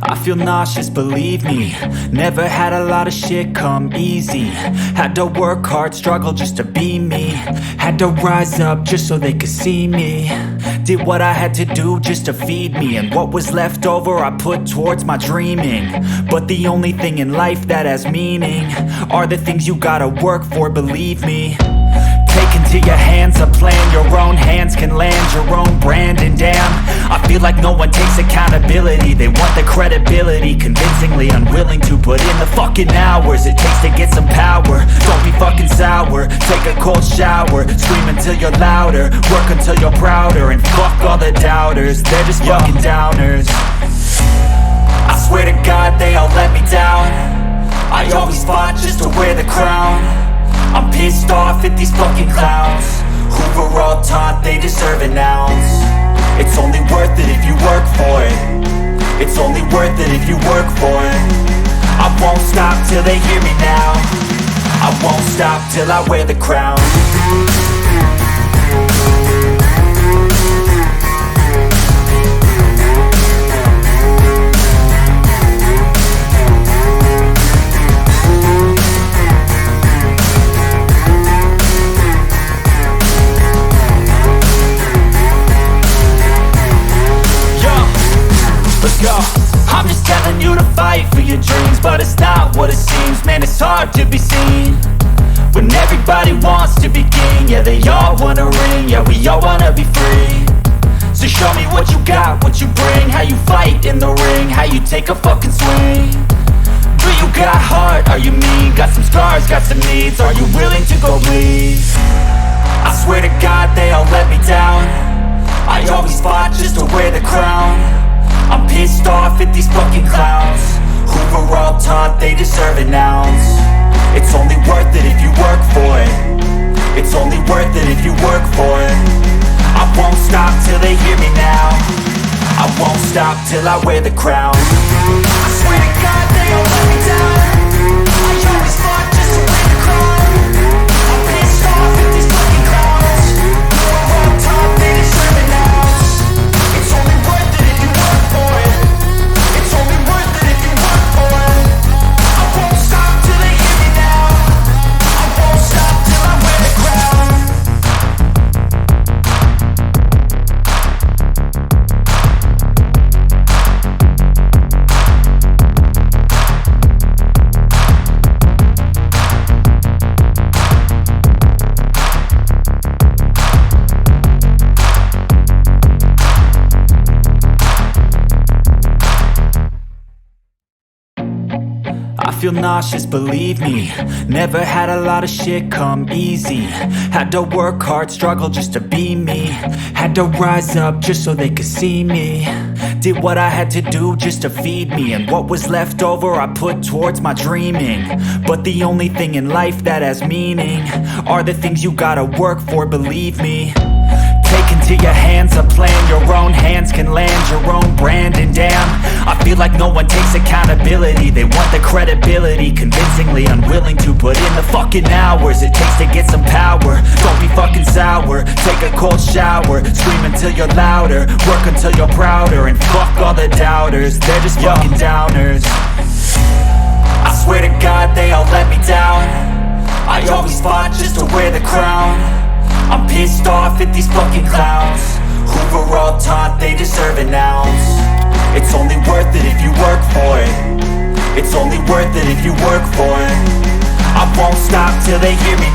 I feel nauseous, believe me. Never had a lot of shit come easy. Had to work hard, struggle just to be me. Had to rise up just so they could see me. Did what I had to do just to feed me. And what was left over I put towards my dreaming. But the only thing in life that has meaning are the things you gotta work for, believe me. Take into your hands a plan. Your own hands can land your own brand. And damn, I feel like no one takes accountability. They want the credibility, convincingly unwilling to put in the fucking hours it takes to get some power. Don't be fucking sour, take a cold shower. Scream until you're louder, work until you're prouder. And fuck all the doubters, they're just fucking downers. I swear to God they all let me down. I always fought just to wear the crown. I'm pissed off at these fucking clowns who were all taught they deserve an ounce. It's only worth it if you work for it. It's only worth it if you work for it. I won't stop till they hear me now. I won't stop till I wear the crown. I'm just telling you to fight for your dreams, but it's not what it seems. Man, it's hard to be seen when everybody wants to be king. Yeah, they all wanna ring, yeah, we all wanna be free. So show me what you got, what you bring, how you fight in the ring, how you take a fucking swing. Do you got heart, are you mean? Got some scars, got some needs, are you willing to go bleed? I swear to God they all let me down. I always fought just to wear the crown. I'm pissed off at these fucking clowns who were all taught they deserve an ounce. It's only worth it if you work for it. It's only worth it if you work for it. I won't stop till they hear me now. I won't stop till I wear the crown. I swear to God they all let me down. I always fought just to wear the crown. I'm pissed off at these fucking clowns who were all taught they deserve an ounce. It's only worth it if you work for it. It's only worth it if you work for it. I won't stop till they hear me now. I won't stop till I wear the crown. I feel nauseous, believe me. Never had a lot of shit come easy. Had to work hard, struggle just to be me. Had to rise up just so they could see me. Did what I had to do just to feed me. And what was left over I put towards my dreaming. But the only thing in life that has meaning are the things you gotta work for, believe me. Take into your hands a plan. Your own hands can land your own brand. And damn, I feel like no one takes accountability. They want the credibility, convincingly unwilling to put in the fucking hours it takes to get some power. Don't be fucking sour, take a cold shower. Scream until you're louder, work until you're prouder. And fuck all the doubters, they're just fucking downers. I swear to God they all let me down. I always fought just to wear the crown. I'm pissed off at these fucking clowns who were all taught they deserve an ounce. It's only worth it if you work for it. It's only worth it if you work for it. I won't stop till they hear me.